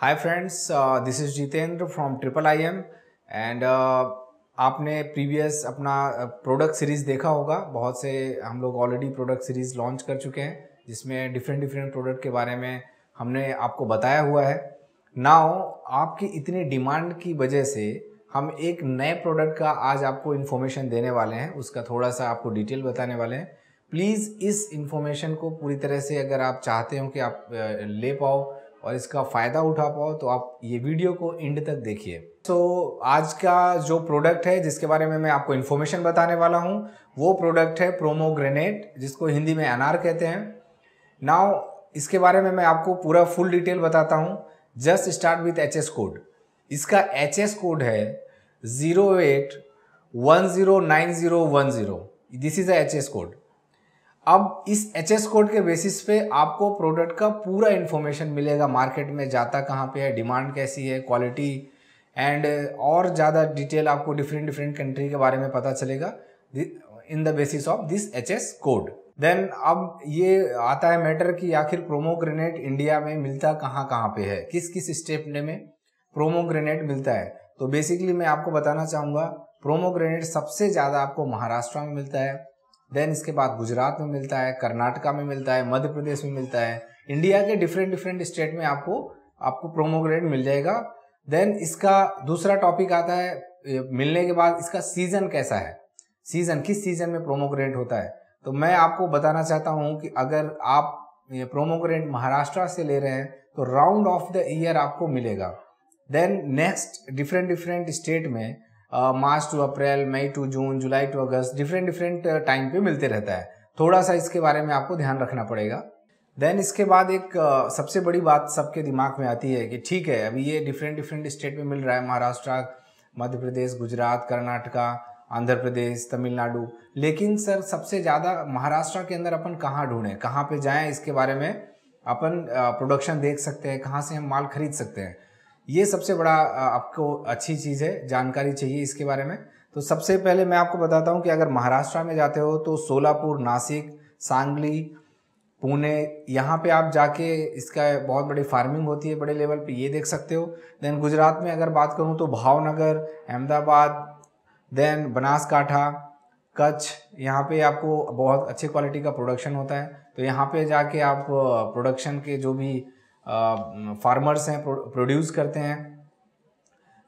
Hi friends, this is Jitendra from triple IM and आपने previous अपना product series देखा होगा। बहुत से हम लोग ऑलरेडी प्रोडक्ट सीरीज़ लॉन्च कर चुके हैं जिसमें डिफरेंट प्रोडक्ट के बारे में हमने आपको बताया हुआ है। नाउ आपकी इतनी डिमांड की वजह से हम एक नए प्रोडक्ट का आज आपको इन्फॉर्मेशन देने वाले हैं, उसका थोड़ा सा आपको डिटेल बताने वाले हैं। प्लीज़ इस इन्फॉर्मेशन को पूरी तरह से अगर आप चाहते हो कि आप ले पाओ और इसका फ़ायदा उठा पाओ तो आप ये वीडियो को एंड तक देखिए। आज का जो प्रोडक्ट है जिसके बारे में मैं आपको इन्फॉर्मेशन बताने वाला हूँ वो प्रोडक्ट है प्रोमोग्रेनेट, जिसको हिंदी में अनार कहते हैं। नाउ इसके बारे में मैं आपको पूरा फुल डिटेल बताता हूँ। Just start with HS code. इसका HS कोड है 08109010। This is a HS code. अब इस HS कोड के बेसिस पे आपको प्रोडक्ट का पूरा इन्फॉर्मेशन मिलेगा, मार्केट में जाता कहाँ पे है, डिमांड कैसी है, क्वालिटी एंड और ज़्यादा डिटेल आपको डिफरेंट कंट्री के बारे में पता चलेगा in the basis of this HS code. Then अब ये आता है मैटर कि आखिर प्रोमोग्रेनेट इंडिया में मिलता कहाँ पे है, किस किस स्टेट में प्रोमोग्रेनेट मिलता है। तो बेसिकली मैं आपको बताना चाहूँगा प्रोमोग्रेनेट सबसे ज़्यादा आपको महाराष्ट्र में मिलता है। देन इसके बाद गुजरात में मिलता है, कर्नाटका में मिलता है, मध्य प्रदेश में मिलता है। इंडिया के डिफरेंट स्टेट में आपको प्रोमोग्रेनेट मिल जाएगा। देन इसका दूसरा टॉपिक आता है मिलने के बाद इसका सीजन कैसा है, सीजन किस सीजन में प्रोमोग्रेनेट होता है। तो मैं आपको बताना चाहता हूँ कि अगर आप ये प्रोमोग्रेनेट महाराष्ट्र से ले रहे हैं तो राउंड ऑफ द ईयर आपको मिलेगा। देन नेक्स्ट डिफरेंट स्टेट में March to April, May to June, July to August different time पे मिलते रहता है। थोड़ा सा इसके बारे में आपको ध्यान रखना पड़ेगा। देन इसके बाद एक सबसे बड़ी बात सबके दिमाग में आती है कि ठीक है अभी ये डिफरेंट स्टेट में मिल रहा है, महाराष्ट्र, मध्य प्रदेश, गुजरात, कर्नाटका, आंध्र प्रदेश, तमिलनाडु, लेकिन सर सबसे ज़्यादा महाराष्ट्र के अंदर अपन कहाँ ढूंढें, कहाँ पे जाएं, इसके बारे में अपन प्रोडक्शन देख सकते हैं, कहाँ से हम माल खरीद सकते हैं। ये सबसे बड़ा आपको अच्छी चीज़ है, जानकारी चाहिए इसके बारे में। तो सबसे पहले मैं आपको बताता हूँ कि अगर महाराष्ट्र में जाते हो तो सोलापुर, नासिक, सांगली, पुणे, यहाँ पे आप जाके इसका बहुत बड़ी फार्मिंग होती है बड़े लेवल पे, ये देख सकते हो। देन गुजरात में अगर बात करूँ तो भावनगर, अहमदाबाद, देन बनासकाठा, कच्छ, यहाँ पे आपको बहुत अच्छी क्वालिटी का प्रोडक्शन होता है। तो यहाँ पे जाके आप प्रोडक्शन के जो भी फार्मर्स हैं प्रोड्यूस करते हैं,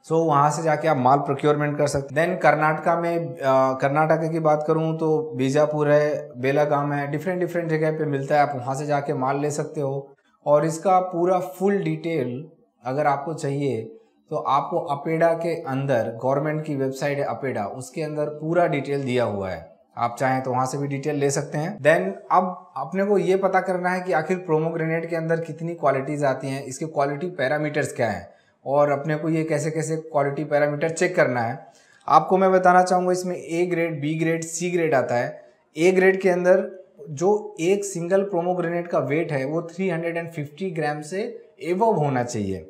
सो वहाँ से जाके आप माल प्रोक्योरमेंट कर सकते हैं। देन कर्नाटका में कर्नाटका की बात करूँ तो बीजापुर है, बेलागाम है, डिफरेंट जगह पे मिलता है, आप वहाँ से जाके माल ले सकते हो। और इसका पूरा फुल डिटेल अगर आपको चाहिए तो आपको अपेडा के अंदर, गवर्नमेंट की वेबसाइट है अपेडा, उसके अंदर पूरा डिटेल दिया हुआ है, आप चाहें तो वहाँ से भी डिटेल ले सकते हैं। देन अब अपने को ये पता करना है कि आखिर प्रोमोग्रेनेट के अंदर कितनी क्वालिटीज़ आती हैं, इसके क्वालिटी पैरामीटर्स क्या हैं और अपने को ये कैसे क्वालिटी पैरामीटर चेक करना है। आपको मैं बताना चाहूँगा इसमें A grade, B grade, C grade आता है। A ग्रेड के अंदर जो एक सिंगल प्रोमोग्रेनेट का वेट है वो 350 ग्राम से एबव होना चाहिए,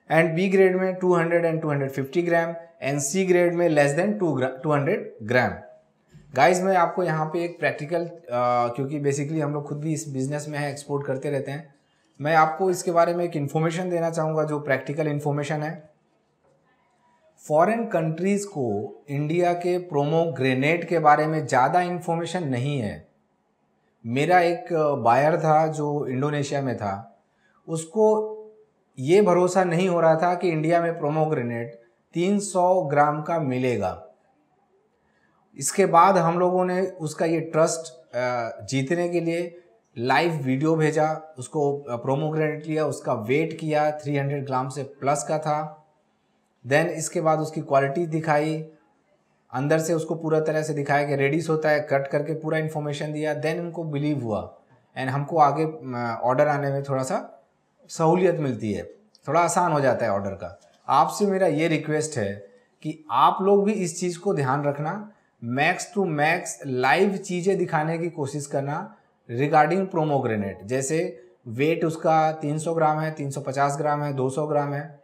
एंड B ग्रेड में 200 and 250 gram, and C grade में लेस देन 200 ग्राम। गाइज मैं आपको यहाँ पे एक प्रैक्टिकल, क्योंकि बेसिकली हम लोग खुद भी इस बिजनेस में है, एक्सपोर्ट करते रहते हैं, मैं आपको इसके बारे में एक इन्फॉर्मेशन देना चाहूँगा जो प्रैक्टिकल इन्फॉर्मेशन है। फॉरेन कंट्रीज़ को इंडिया के प्रोमोग्रेनेट के बारे में ज़्यादा इन्फॉर्मेशन नहीं है। मेरा एक बायर था जो इंडोनेशिया में था, उसको ये भरोसा नहीं हो रहा था कि इंडिया में प्रोमोग्रेनेट 300 ग्राम का मिलेगा। इसके बाद हम लोगों ने उसका ये ट्रस्ट जीतने के लिए लाइव वीडियो भेजा, उसको प्रोमोग्रेनेट लिया, उसका वेट किया, 300 ग्राम से प्लस का था। देन इसके बाद उसकी क्वालिटी दिखाई, अंदर से उसको पूरा तरह से दिखाया कि रेडिस होता है, कट करके पूरा इन्फॉर्मेशन दिया। देन उनको बिलीव हुआ एंड हमको आगे ऑर्डर आने में थोड़ा सा सहूलियत मिलती है, थोड़ा आसान हो जाता है ऑर्डर का। आपसे मेरा ये रिक्वेस्ट है कि आप लोग भी इस चीज़ को ध्यान रखना, मैक्स टू मैक्स लाइव चीज़ें दिखाने की कोशिश करना रिगार्डिंग प्रोमोग्रेनेट। जैसे वेट उसका 300 ग्राम है, 350 ग्राम है, 200 ग्राम है,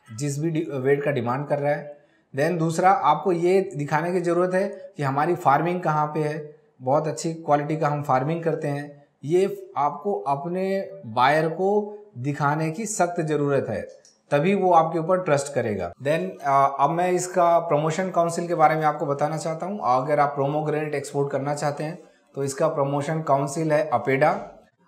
जिस भी वेट का डिमांड कर रहा है। देन दूसरा आपको ये दिखाने की ज़रूरत है कि हमारी फार्मिंग कहाँ पे है, बहुत अच्छी क्वालिटी का हम फार्मिंग करते हैं। ये आपको अपने बायर को दिखाने की सख्त ज़रूरत है, तभी वो आपके ऊपर ट्रस्ट करेगा। देन अब मैं इसका प्रमोशन काउंसिल के बारे में आपको बताना चाहता हूँ। अगर आप पोमोग्रेनेट एक्सपोर्ट करना चाहते हैं तो इसका प्रमोशन काउंसिल है अपेडा।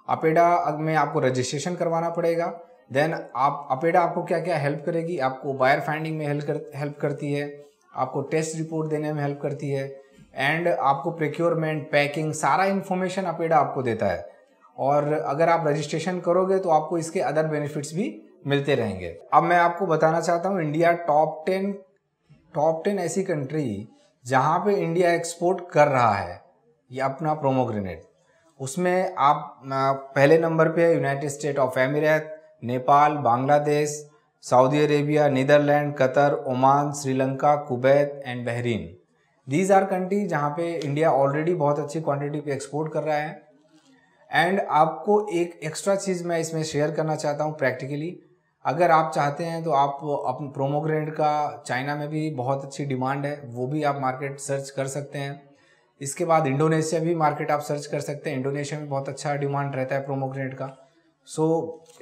अपेडा में आपको रजिस्ट्रेशन करवाना पड़ेगा। देन अपेडा आपको क्या क्या हेल्प करेगी, आपको बायर फाइंडिंग में हेल्प करती है, आपको टेस्ट रिपोर्ट देने में हेल्प करती है, एंड आपको प्रोक्योरमेंट, पैकिंग, सारा इन्फॉर्मेशन अपेडा आपको देता है। और अगर आप रजिस्ट्रेशन करोगे तो आपको इसके अदर बेनिफिट्स भी मिलते रहेंगे। अब मैं आपको बताना चाहता हूँ इंडिया टॉप 10 ऐसी कंट्री जहाँ पे इंडिया एक्सपोर्ट कर रहा है ये अपना पोमोग्रेनेट। उसमें आप पहले नंबर पे है United State of Emirates, Nepal, Bangladesh, Saudi Arabia, Netherland, Qatar, Oman, Sri Lanka, Kuwait and Bahrain. These are country जहाँ पे इंडिया ऑलरेडी बहुत अच्छी क्वांटिटी पे एक्सपोर्ट कर रहा है। एंड आपको एक एक्स्ट्रा चीज़ मैं इसमें शेयर करना चाहता हूँ प्रैक्टिकली। अगर आप चाहते हैं तो आप अपने पोमोग्रेनेट का चाइना में भी बहुत अच्छी डिमांड है, वो भी आप मार्केट सर्च कर सकते हैं। इसके बाद इंडोनेशिया भी मार्केट आप सर्च कर सकते हैं, इंडोनेशिया में बहुत अच्छा डिमांड रहता है पोमोग्रेनेट का। So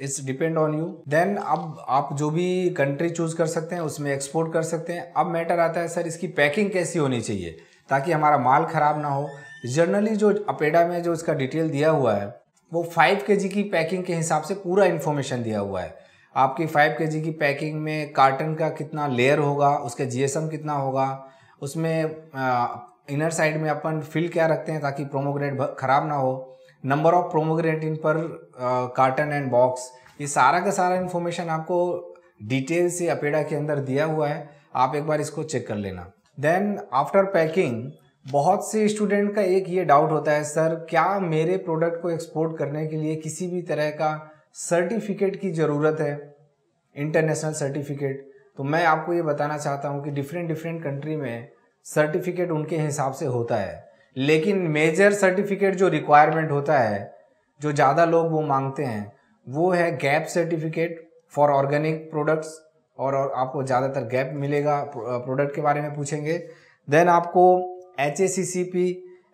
it's depend on you. Then अब आप जो भी कंट्री चूज कर सकते हैं उसमें एक्सपोर्ट कर सकते हैं। अब मैटर आता है सर इसकी पैकिंग कैसी होनी चाहिए ताकि हमारा माल ख़राब ना हो। जनरली जो अपेडा में जो इसका डिटेल दिया हुआ है वो 5 kg की पैकिंग के हिसाब से पूरा इन्फॉर्मेशन दिया हुआ है। आपकी 5 kg की पैकिंग में कार्टन का कितना लेयर होगा, उसका जीएसएम कितना होगा, उसमें इनर साइड में अपन फिल क्या रखते हैं ताकि पोमोग्रेनेट खराब ना हो, नंबर ऑफ पोमोग्रेनेट इन पर कार्टन एंड बॉक्स, ये सारा का सारा इन्फॉर्मेशन आपको डिटेल से अपेडा के अंदर दिया हुआ है। आप एक बार इसको चेक कर लेना। देन आफ्टर पैकिंग बहुत से स्टूडेंट का एक ये डाउट होता है, सर क्या मेरे प्रोडक्ट को एक्सपोर्ट करने के लिए किसी भी तरह का सर्टिफिकेट की ज़रूरत है, इंटरनेशनल सर्टिफिकेट? तो मैं आपको ये बताना चाहता हूँ कि डिफरेंट कंट्री में सर्टिफिकेट उनके हिसाब से होता है, लेकिन मेजर सर्टिफिकेट जो रिक्वायरमेंट होता है, जो ज़्यादा लोग वो मांगते हैं, वो है gap certificate for organic products. और आपको ज़्यादातर गैप मिलेगा, प्रोडक्ट के बारे में पूछेंगे। देन आपको HACCP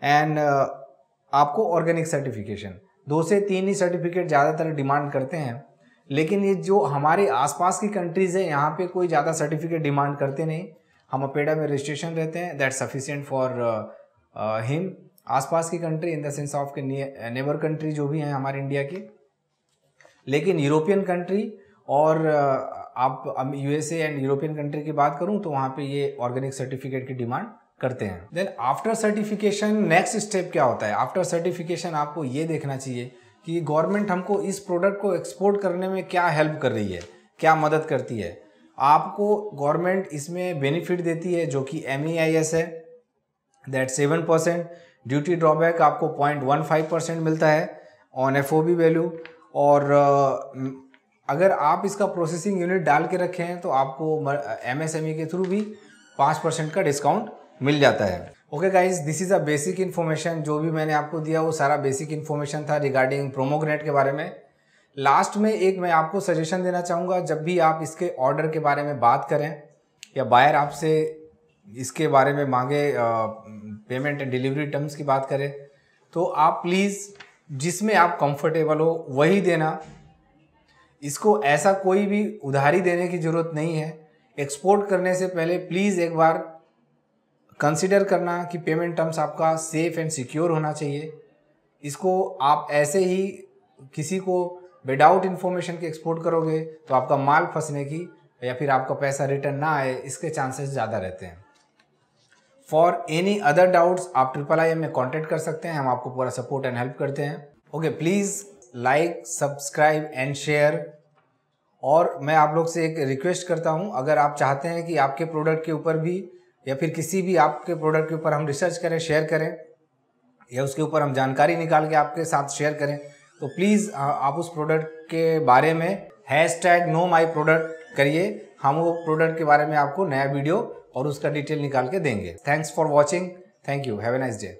एंड आपको ऑर्गेनिक सर्टिफिकेशन, 2 से 3 ही सर्टिफिकेट ज़्यादातर डिमांड करते हैं। लेकिन ये जो हमारे आसपास की कंट्रीज़ है यहाँ पे कोई ज़्यादा सर्टिफिकेट डिमांड करते नहीं। हम अपेडा में रजिस्ट्रेशन रहते हैं, दैट सफिशिएंट फॉर हिम। आसपास की country in the sense of के नेबर कंट्री जो भी हैं हमारे इंडिया की, लेकिन यूरोपियन कंट्री और आप USA एंड यूरोपियन कंट्री की बात करूं तो वहाँ पे ये ऑर्गेनिक सर्टिफिकेट की डिमांड करते हैं। Then after certification next step क्या होता है? आफ्टर सर्टिफिकेशन आपको ये देखना चाहिए कि गवर्नमेंट हमको इस प्रोडक्ट को एक्सपोर्ट करने में क्या हेल्प कर रही है, क्या मदद करती है। आपको गवर्नमेंट इसमें बेनिफिट देती है जो कि MEIS है, दैट 7%। ड्यूटी ड्रॉबैक आपको 0.15% मिलता है ऑन FOB वैल्यू। और अगर आप इसका प्रोसेसिंग यूनिट डाल के रखे हैं तो आपको MSME के थ्रू भी 5% का डिस्काउंट मिल जाता है। Okay guys, this is a basic information. जो भी मैंने आपको दिया वो सारा बेसिक इन्फॉर्मेशन था रिगार्डिंग पोमोग्रेनेट के बारे में। लास्ट में एक मैं आपको सजेशन देना चाहूँगा, जब भी आप इसके ऑर्डर के बारे में बात करें या बायर आपसे इसके बारे में मांगे, पेमेंट एंड डिलीवरी टर्म्स की बात करें, तो आप प्लीज़ जिसमें आप कंफर्टेबल हो वही देना। इसको ऐसा कोई भी उधारी देने की ज़रूरत नहीं है। एक्सपोर्ट करने से पहले प्लीज़ एक बार कंसिडर करना कि पेमेंट टर्म्स आपका सेफ एंड सिक्योर होना चाहिए। इसको आप ऐसे ही किसी को विदाउट इन्फॉर्मेशन के एक्सपोर्ट करोगे तो आपका माल फंसने की या फिर आपका पैसा रिटर्न ना आए, इसके चांसेस ज़्यादा रहते हैं। फॉर एनी अदर डाउट्स आप IIIM में कॉन्टेक्ट कर सकते हैं, हम आपको पूरा सपोर्ट एंड हेल्प करते हैं। Okay, please like, subscribe and share. और मैं आप लोग से एक रिक्वेस्ट करता हूं, अगर आप चाहते हैं कि आपके प्रोडक्ट के ऊपर भी या फिर किसी भी आपके प्रोडक्ट के ऊपर हम रिसर्च करें, शेयर करें, या उसके ऊपर हम जानकारी निकाल के आपके साथ शेयर करें, तो प्लीज़ आप उस प्रोडक्ट के बारे में #KnowMyProduct करिए। हम वो प्रोडक्ट के बारे में आपको नया वीडियो और उसका डिटेल निकाल के देंगे। Thanks for watching. Thank you. Have a nice day.